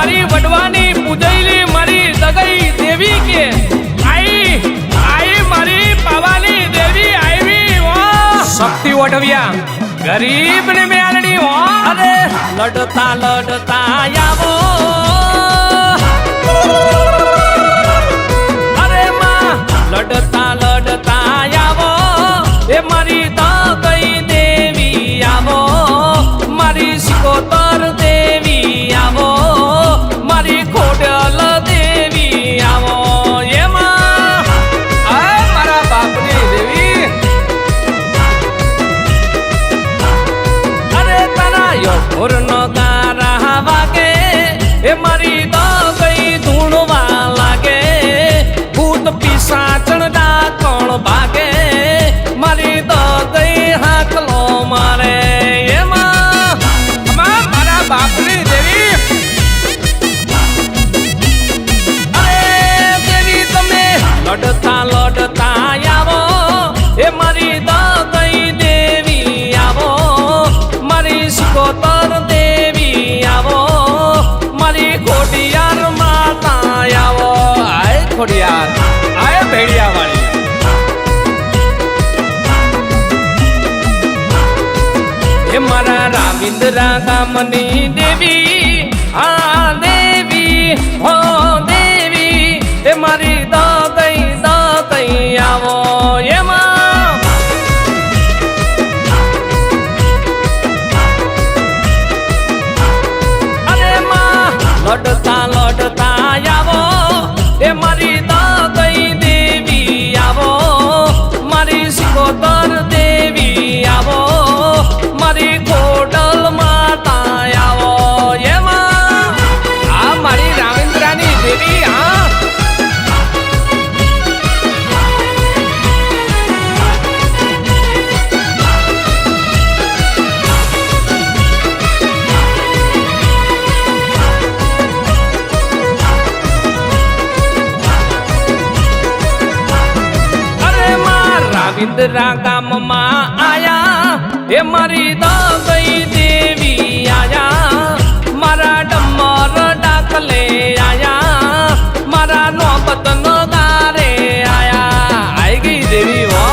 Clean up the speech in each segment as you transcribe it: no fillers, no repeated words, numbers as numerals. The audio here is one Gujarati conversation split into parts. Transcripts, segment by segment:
મારી વડવાની પૂજેલી મારી દગઈ દેવી કે આઈ મારી પાવાની દેવી આવી ઓ શક્તિ ઓઢવ્યા ગરીબ ને મેલડી હો અરે લડતા લડતા આવો અરે માં લડતા લડતા આવો એ મારી દગઈ દેવી આવો મારી સિકોતર દેવી આવો મારી ખોડલ દેવી આવો એમાં મારા બાપની દેવી અરે તારા યોગુરનો ગારા વાગે એ મારી દગઈ ધૂણવા લાગે ભૂત પિશાચણ ડાકણ ભાગે મારી દગઈ હાકલો મારે એમાં મારા બાપની દેવી અરે દેવી તમે લડતા લડતા આવો એ મારી દગઈ દેવી આવો મારી સિકોતર દેવી આવો મારી ખોડિયાર માતા આવો આય ખોડિયાર આય ભેડિયા વાળી એ મારા રાવિન્દ્રા ગામની દેવી આ દેવી હો દેવી એ મારી દગઈ આવો એમાં અરે માં લડતા લડતા આવો એ મારી દગઈ દેવી આવો મારી સિકોતર દેવી આવો મારી ખોડલ માતા આવો એમાં આ મારી રાવિન્દ્રાની દેવી હા રાવિન્દ્રા ગામમાં આયા એ મારી દગઈ દેવી આયા મારા ડમર ડાકલે આયા મારા નોબત નગારે આયા આઈ ગઈ દેવી હો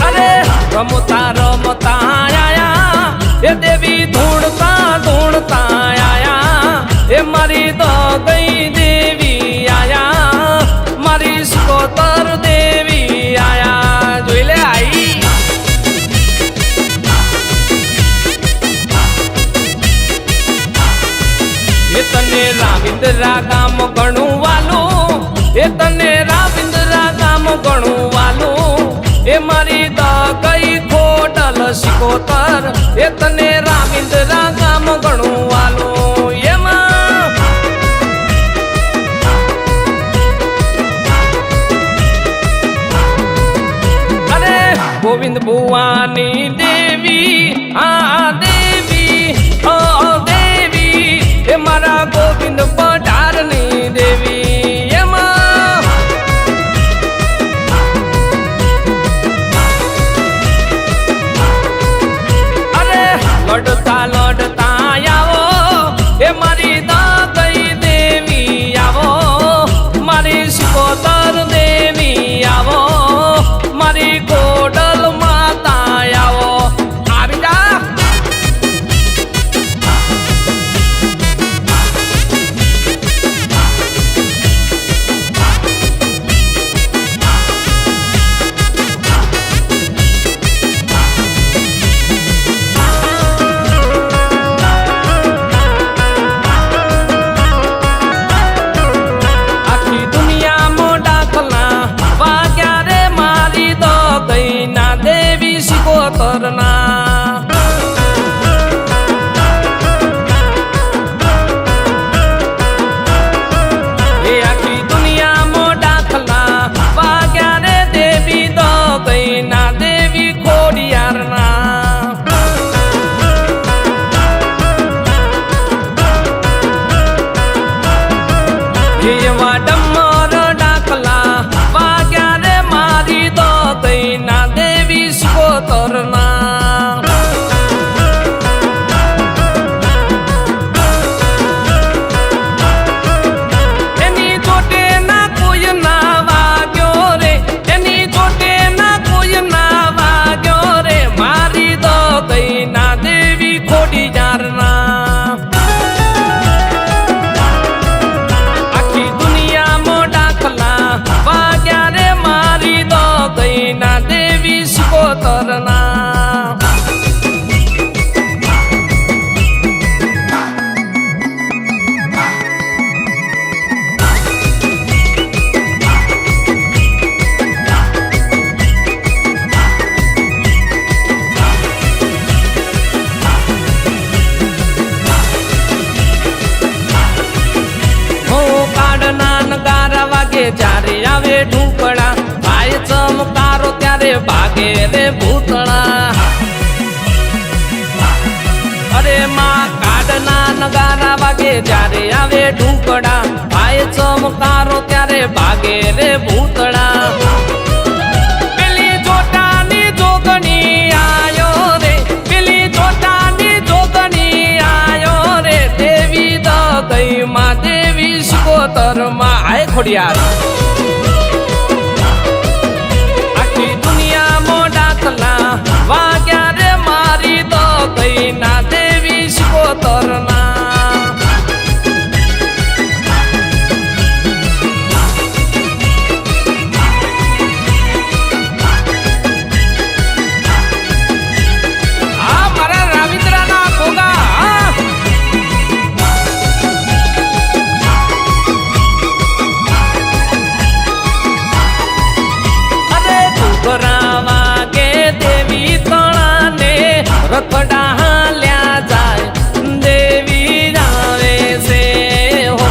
અરે રમતા રમતા આયા એ દેવી ધૂણતા ધૂણતા આયા એ મારી દગઈ દેવી આયા મારી સિકોતર દેવી આયા જોઈ લે આઈ એ તને રાવિન્દ્રા ગામ ઘણું વાલું એ તને રાવિન્દ્રા ગામ ઘણું વાલું એ મારી દગઈ ખોડલ સિકોતર એ તને રાવિન્દ્રા ગામ ઘણું વાલું એમાં અરે ગોવિંદ ભુવાની દેવી આ દેવી ઓ દેવી એ મારા ગોવિંદ પઢારની દેવી એમાં અરે લડતા લડતા આવો એ મારી દગઈ દેવી આવો મારી સિકોતર દેવી આવો મારી ખોડલ માતા આવો આવી જા ભાગે રે ભૂતળા અરે માં કાઢના નગારા વાગે જ્યારે આવે ઢુકડા ભાઈ ચમકારો ત્યારે ભાગે રે ભૂતળા પેલી જોટાની જોગણી આયો રે પેલી જોટાની જોગણી આયો રે દેવી દગઈ માં દેવી શિકોતર માં આય ખોડિયાર આખી દુનિયામાં ડાકલા વાગ્યા રે મારી દગઈ ના દેવી શિકોતર ના રખડા હાલ્યા જાય દેવી આવે છે હો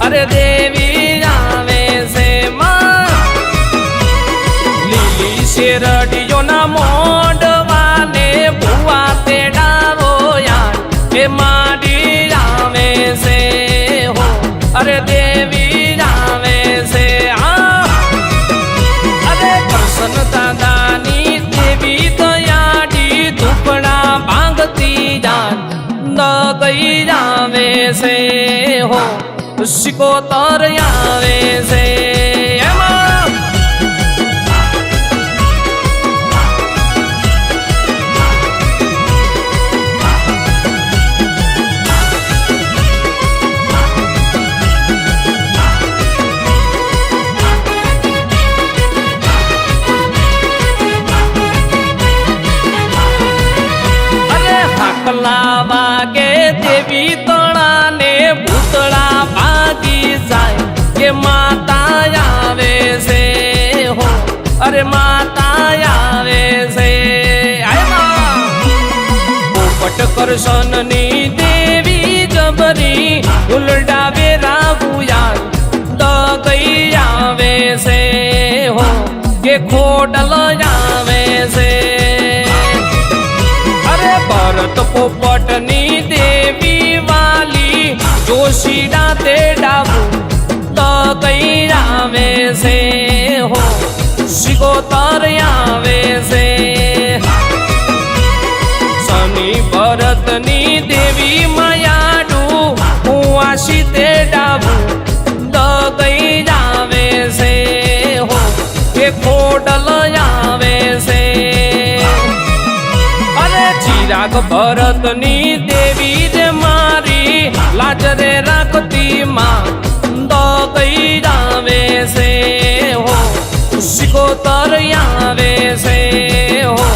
અરે દેવી આવે છે માં લીલી શેરડીઓ ના મોઢવાને ભુવા તેડાવો યાર એ માડી આવે છે હો અરે દેવી આવે છે અરે કૃષ્ણ દાદાની દેવી દયાડી ધૂપડા ભાંગતી જાન દગઈ આવે છે હો શિકોતર આવે છે એમાં વાગે દેવી તણાને ભૂતળા ભાગી જાય કે માતા આવે છે હો અરે માતા આવે છે પોપટ કરશનની દેવી જબરી ઉલડાવે રાગુયાર દગઈ આવે છે હો કે ખોડલ આવે છે ભરત પોપટની દેવી વાલી જોશીડા તે ડાબુ દગઈ આવે છે હો શિકોતર આવે છે શનિ ભરતની દેવી માયાડુ હુઆશી તે ડાબુ દગઈ આવે છે હો કે ખોડલ આવે છે ચિરાગ ભરતની દેવી રે મારી લાજ રે રાખતી માં દગઈ આવે છે હો શિકોતર આવે છે હો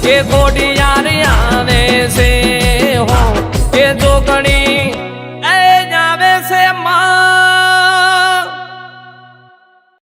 કે ઘોડિયાર આવે છે હો કે જોગણી